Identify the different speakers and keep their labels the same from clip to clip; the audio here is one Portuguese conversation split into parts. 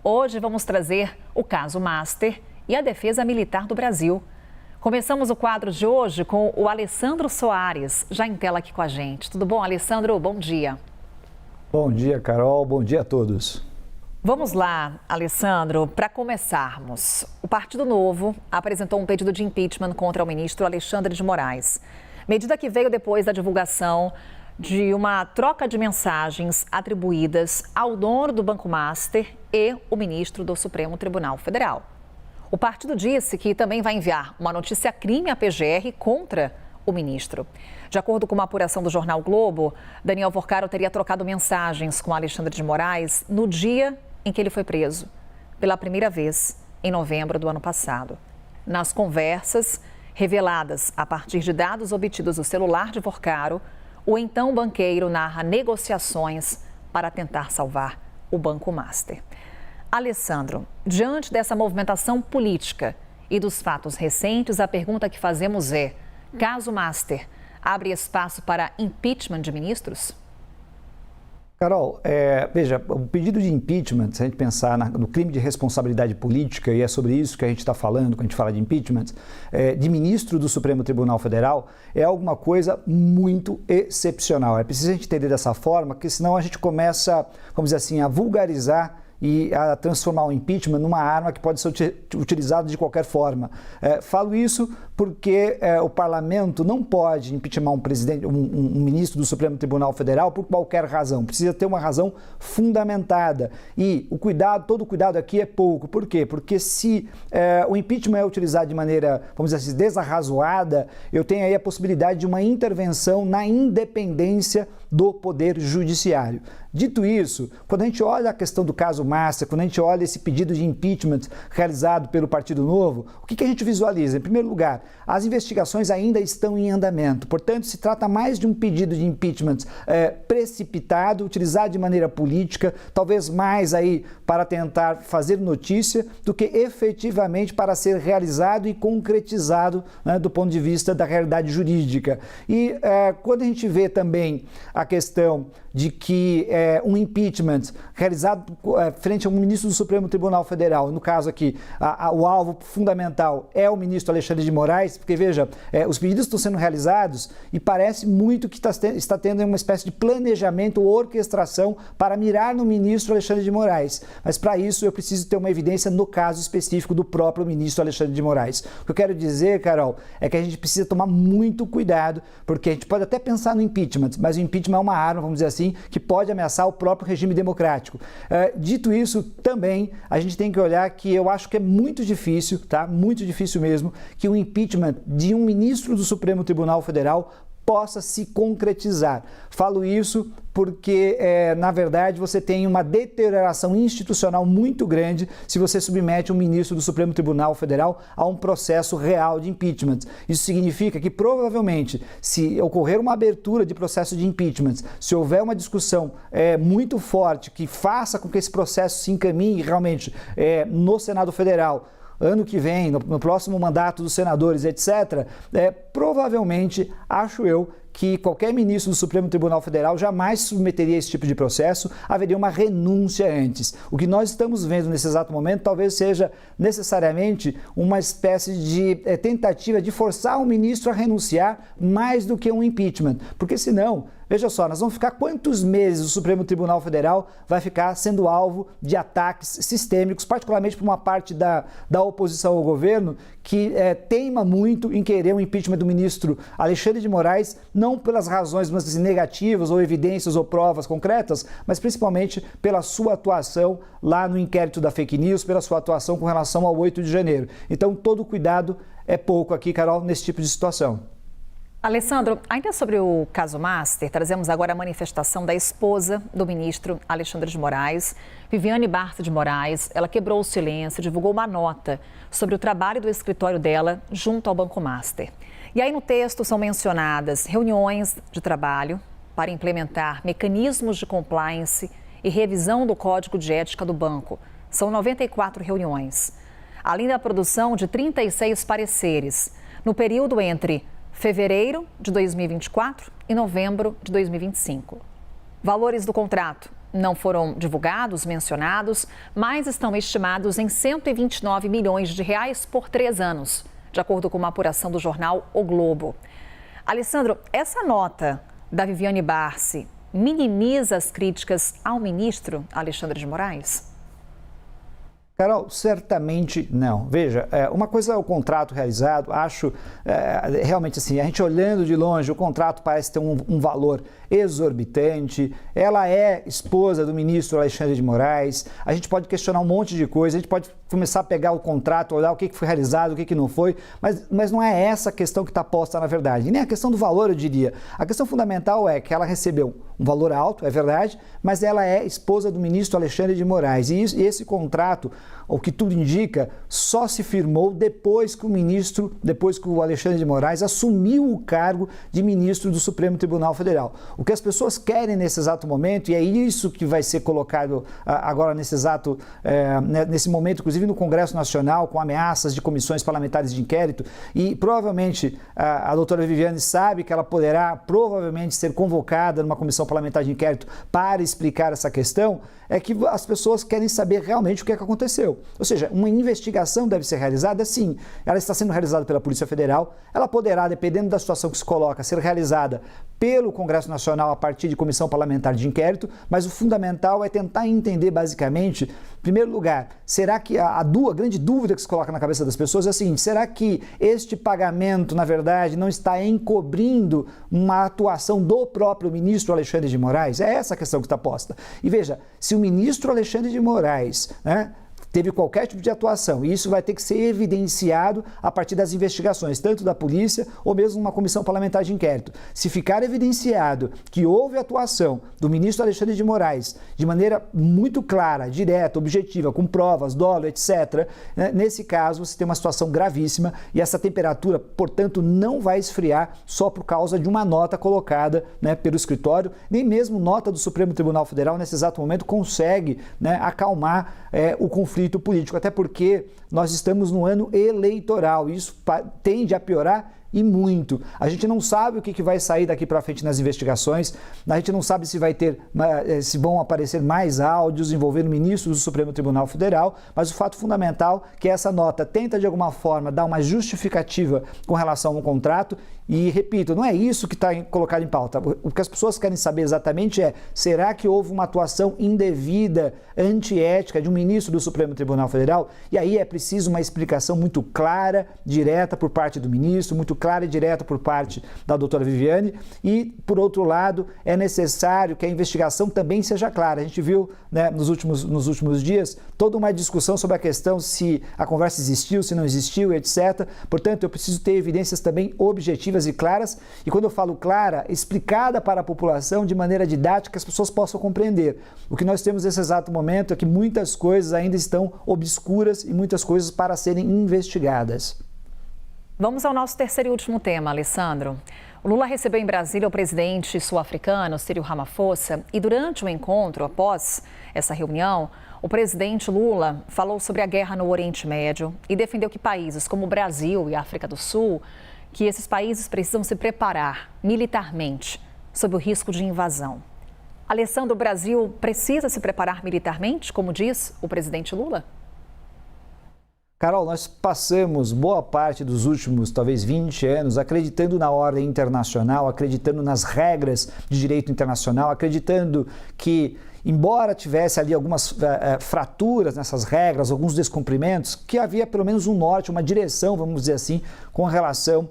Speaker 1: Hoje vamos trazer o caso Master e a defesa militar do Brasil. Começamos o quadro de hoje com o Alessandro Soares, já em tela aqui com a gente. Tudo bom, Alessandro? Bom dia.
Speaker 2: Bom dia, Carol. Bom dia a todos.
Speaker 1: Vamos lá, Alessandro, para começarmos. O Partido Novo apresentou um pedido de impeachment contra o ministro Alexandre de Moraes. Medida que veio depois da divulgação de uma troca de mensagens atribuídas ao dono do Banco Master e o ministro do Supremo Tribunal Federal. O partido disse que também vai enviar uma notícia-crime à PGR contra o ministro. De acordo com uma apuração do jornal Globo, Daniel Vorcaro teria trocado mensagens com Alexandre de Moraes no dia em que ele foi preso, pela primeira vez, em novembro do ano passado. Nas conversas, reveladas a partir de dados obtidos do celular de Vorcaro, o então banqueiro narra negociações para tentar salvar o Banco Master. Alessandro, diante dessa movimentação política e dos fatos recentes, a pergunta que fazemos é: caso Master abre espaço para impeachment de ministros?
Speaker 2: Carol, veja, o pedido de impeachment, se a gente pensar no crime de responsabilidade política, e é sobre isso que a gente está falando quando a gente fala de impeachment, de ministro do Supremo Tribunal Federal, é alguma coisa muito excepcional. É preciso a gente entender dessa forma, porque senão a gente começa, vamos dizer assim, a vulgarizar e a transformar o impeachment numa arma que pode ser utilizada de qualquer forma. Falo isso porque o parlamento não pode impeachment um ministro do Supremo Tribunal Federal por qualquer razão. Precisa ter uma razão fundamentada. E todo o cuidado aqui é pouco. Por quê? Porque se o impeachment é utilizado de maneira, vamos dizer assim, desarrazoada, eu tenho aí a possibilidade de uma intervenção na independência do Poder Judiciário. Dito isso, quando a gente olha a questão do caso Master, quando a gente olha esse pedido de impeachment realizado pelo Partido Novo, o que a gente visualiza? Em primeiro lugar, as investigações ainda estão em andamento, portanto, se trata mais de um pedido de impeachment precipitado, utilizado de maneira política, talvez mais aí para tentar fazer notícia, do que efetivamente para ser realizado e concretizado, né, do ponto de vista da realidade jurídica. E quando a gente vê também a questão de que um impeachment realizado frente a um ministro do Supremo Tribunal Federal, no caso aqui, o alvo fundamental é o ministro Alexandre de Moraes, porque veja, os pedidos estão sendo realizados e parece muito que está tendo uma espécie de planejamento ou orquestração para mirar no ministro Alexandre de Moraes. Mas para isso eu preciso ter uma evidência no caso específico do próprio ministro Alexandre de Moraes. O que eu quero dizer, Carol, é que a gente precisa tomar muito cuidado, porque a gente pode até pensar no impeachment, mas o impeachment é uma arma, vamos dizer assim, que pode ameaçar o próprio regime democrático. Dito isso, também a gente tem que olhar que eu acho que é muito difícil, tá? Muito difícil mesmo, que o impeachment de um ministro do Supremo Tribunal Federal possa se concretizar. Falo isso porque, na verdade, você tem uma deterioração institucional muito grande se você submete um ministro do Supremo Tribunal Federal a um processo real de impeachment. Isso significa que, provavelmente, se ocorrer uma abertura de processo de impeachment, se houver uma discussão muito forte que faça com que esse processo se encaminhe realmente no Senado Federal, ano que vem, no próximo mandato dos senadores, etc., provavelmente, acho eu, que qualquer ministro do Supremo Tribunal Federal jamais submeteria a esse tipo de processo, haveria uma renúncia antes. O que nós estamos vendo nesse exato momento talvez seja necessariamente uma espécie de tentativa de forçar o ministro a renunciar mais do que um impeachment, porque senão, veja só, nós vamos ficar quantos meses o Supremo Tribunal Federal vai ficar sendo alvo de ataques sistêmicos, particularmente por uma parte da oposição ao governo, que teima muito em querer um impeachment do ministro Alexandre de Moraes, não pelas razões negativas ou evidências ou provas concretas, mas principalmente pela sua atuação lá no inquérito da fake news, pela sua atuação com relação ao 8 de janeiro. Então, todo cuidado é pouco aqui, Carol, nesse tipo de situação.
Speaker 1: Alessandro, ainda sobre o caso Master, trazemos agora a manifestação da esposa do ministro Alexandre de Moraes, Viviane Barça de Moraes. Ela quebrou o silêncio, divulgou uma nota sobre o trabalho do escritório dela junto ao Banco Master. E aí no texto são mencionadas reuniões de trabalho para implementar mecanismos de compliance e revisão do Código de Ética do banco. São 94 reuniões, além da produção de 36 pareceres, no período entre fevereiro de 2024 e novembro de 2025. Valores do contrato: Não foram divulgados, mencionados, mas estão estimados em 129 milhões de reais por 3 anos, de acordo com uma apuração do jornal O Globo. Alessandro, essa nota da Viviane Barsi minimiza as críticas ao ministro Alexandre de Moraes?
Speaker 2: Carol, certamente não. Veja, uma coisa é o contrato realizado, acho realmente assim, a gente olhando de longe, o contrato parece ter um valor exorbitante, ela é esposa do ministro Alexandre de Moraes, a gente pode questionar um monte de coisa, a gente pode começar a pegar o contrato, olhar o que foi realizado, o que não foi, mas não é essa a questão que está posta na verdade, nem a questão do valor, eu diria. A questão fundamental é que ela recebeu um valor alto, é verdade, mas ela é esposa do ministro Alexandre de Moraes e esse contrato, o que tudo indica, só se firmou depois que o Alexandre de Moraes assumiu o cargo de ministro do Supremo Tribunal Federal. O que as pessoas querem nesse exato momento, e é isso que vai ser colocado agora nesse momento, inclusive no Congresso Nacional, com ameaças de comissões parlamentares de inquérito, e provavelmente a doutora Viviane sabe que ela poderá provavelmente ser convocada numa comissão parlamentar de inquérito para explicar essa questão, é que as pessoas querem saber realmente o que é que aconteceu. Ou seja, uma investigação deve ser realizada, sim, ela está sendo realizada pela Polícia Federal, ela poderá, dependendo da situação que se coloca, ser realizada pelo Congresso Nacional a partir de comissão parlamentar de inquérito, mas o fundamental é tentar entender basicamente, em primeiro lugar, será que a grande dúvida que se coloca na cabeça das pessoas é a seguinte: será que este pagamento, na verdade, não está encobrindo uma atuação do próprio ministro Alexandre de Moraes? É essa a questão que está posta. E veja, se o ministro Alexandre de Moraes, teve qualquer tipo de atuação, e isso vai ter que ser evidenciado a partir das investigações, tanto da polícia ou mesmo uma comissão parlamentar de inquérito. Se ficar evidenciado que houve atuação do ministro Alexandre de Moraes de maneira muito clara, direta, objetiva, com provas, dolo, etc., nesse caso você tem uma situação gravíssima e essa temperatura, portanto, não vai esfriar só por causa de uma nota colocada pelo escritório, nem mesmo nota do Supremo Tribunal Federal nesse exato momento consegue acalmar o conflito político, até porque nós estamos no ano eleitoral e isso tende a piorar e muito. A gente não sabe o que vai sair daqui para frente nas investigações, a gente não sabe se vão aparecer mais áudios envolvendo ministros do Supremo Tribunal Federal, mas o fato fundamental é que essa nota tenta de alguma forma dar uma justificativa com relação ao contrato e, repito, não é isso que está colocado em pauta. O que as pessoas querem saber exatamente é: será que houve uma atuação indevida, antiética de um ministro do Supremo Tribunal Federal? E aí é preciso uma explicação muito clara, direta por parte do ministro, muito clara e direta por parte da doutora Viviane e, por outro lado, é necessário que a investigação também seja clara. A gente viu nos últimos dias toda uma discussão sobre a questão se a conversa existiu, se não existiu, etc. Portanto, eu preciso ter evidências também objetivas e claras, e quando eu falo clara, explicada para a população de maneira didática que as pessoas possam compreender. O que nós temos nesse exato momento é que muitas coisas ainda estão obscuras e muitas coisas para serem investigadas.
Speaker 1: Vamos ao nosso terceiro e último tema, Alessandro. O Lula recebeu em Brasília o presidente sul-africano, Cyril Ramaphosa, e durante o encontro, após essa reunião, o presidente Lula falou sobre a guerra no Oriente Médio e defendeu que países como o Brasil e a África do Sul, que esses países precisam se preparar militarmente sob o risco de invasão. Alessandro, o Brasil precisa se preparar militarmente, como diz o presidente Lula?
Speaker 2: Carol, nós passamos boa parte dos últimos, talvez 20 anos, acreditando na ordem internacional, acreditando nas regras de direito internacional, acreditando que, embora tivesse ali algumas fraturas nessas regras, alguns descumprimentos, que havia pelo menos um norte, uma direção, vamos dizer assim, com relação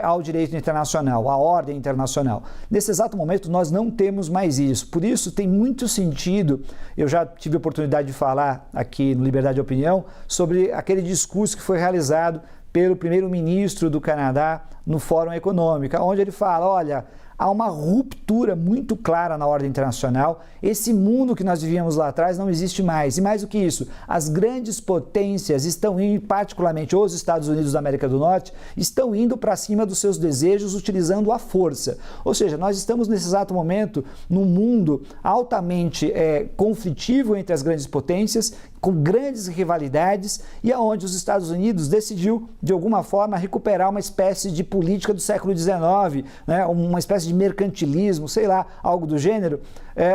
Speaker 2: ao direito internacional, à ordem internacional. Nesse exato momento, nós não temos mais isso. Por isso, tem muito sentido, eu já tive a oportunidade de falar aqui no Liberdade de Opinião, sobre aquele discurso que foi realizado pelo primeiro-ministro do Canadá no Fórum Econômico, onde ele fala: olha, há uma ruptura muito clara na ordem internacional, esse mundo que nós vivíamos lá atrás não existe mais. E mais do que isso, as grandes potências estão indo, particularmente os Estados Unidos da América do Norte, estão indo para cima dos seus desejos utilizando a força. Ou seja, nós estamos nesse exato momento num mundo altamente conflitivo entre as grandes potências, com grandes rivalidades e aonde os Estados Unidos decidiu, de alguma forma, recuperar uma espécie de política do século XIX, né, uma espécie de mercantilismo, sei lá, algo do gênero,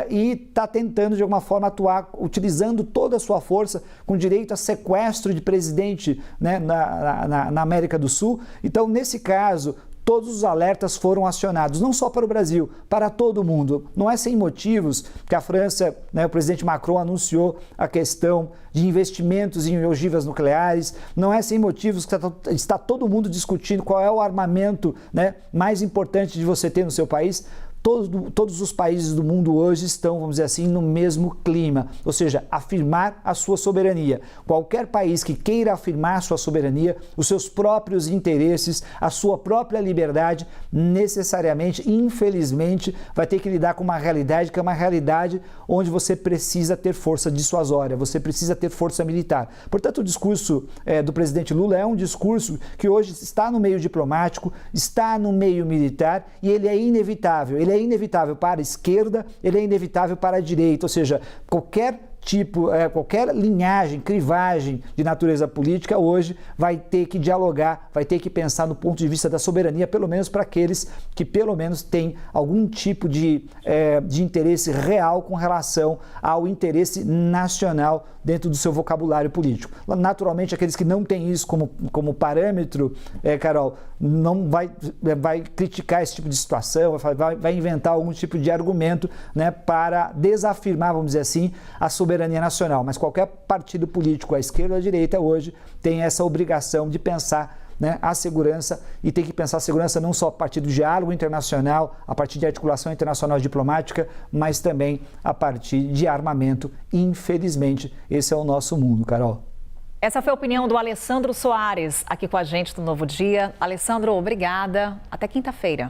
Speaker 2: e está tentando, de alguma forma, atuar utilizando toda a sua força, com direito a sequestro de presidente, né, na América do Sul. Então, nesse caso, todos os alertas foram acionados, não só para o Brasil, para todo o mundo. Não é sem motivos que a França, né, o presidente Macron anunciou a questão de investimentos em ogivas nucleares, não é sem motivos que está todo mundo discutindo qual é o armamento, né, mais importante de você ter no seu país. Todos os países do mundo hoje estão, vamos dizer assim, no mesmo clima, ou seja, afirmar a sua soberania. Qualquer país que queira afirmar a sua soberania, os seus próprios interesses, a sua própria liberdade, necessariamente, infelizmente, vai ter que lidar com uma realidade que é uma realidade onde você precisa ter força dissuasória, você precisa ter força militar. Portanto, o discurso do presidente Lula é um discurso que hoje está no meio diplomático, está no meio militar e ele é inevitável. Ele é inevitável para a esquerda, ele é inevitável para a direita, ou seja, qualquer linhagem, crivagem de natureza política hoje vai ter que dialogar, vai ter que pensar no ponto de vista da soberania, pelo menos para aqueles que pelo menos têm algum tipo de interesse real com relação ao interesse nacional dentro do seu vocabulário político. Naturalmente, aqueles que não têm isso como parâmetro, Carol, não vai criticar esse tipo de situação, vai inventar algum tipo de argumento, né, para desafirmar, vamos dizer assim, a soberania nacional. Mas qualquer partido político, à esquerda ou à direita, hoje tem essa obrigação de pensar, né, a segurança, e tem que pensar a segurança não só a partir do diálogo internacional, a partir de articulação internacional diplomática, mas também a partir de armamento. Infelizmente, esse é o nosso mundo, Carol.
Speaker 1: Essa foi a opinião do Alessandro Soares, aqui com a gente no Novo Dia. Alessandro, obrigada. Até quinta-feira.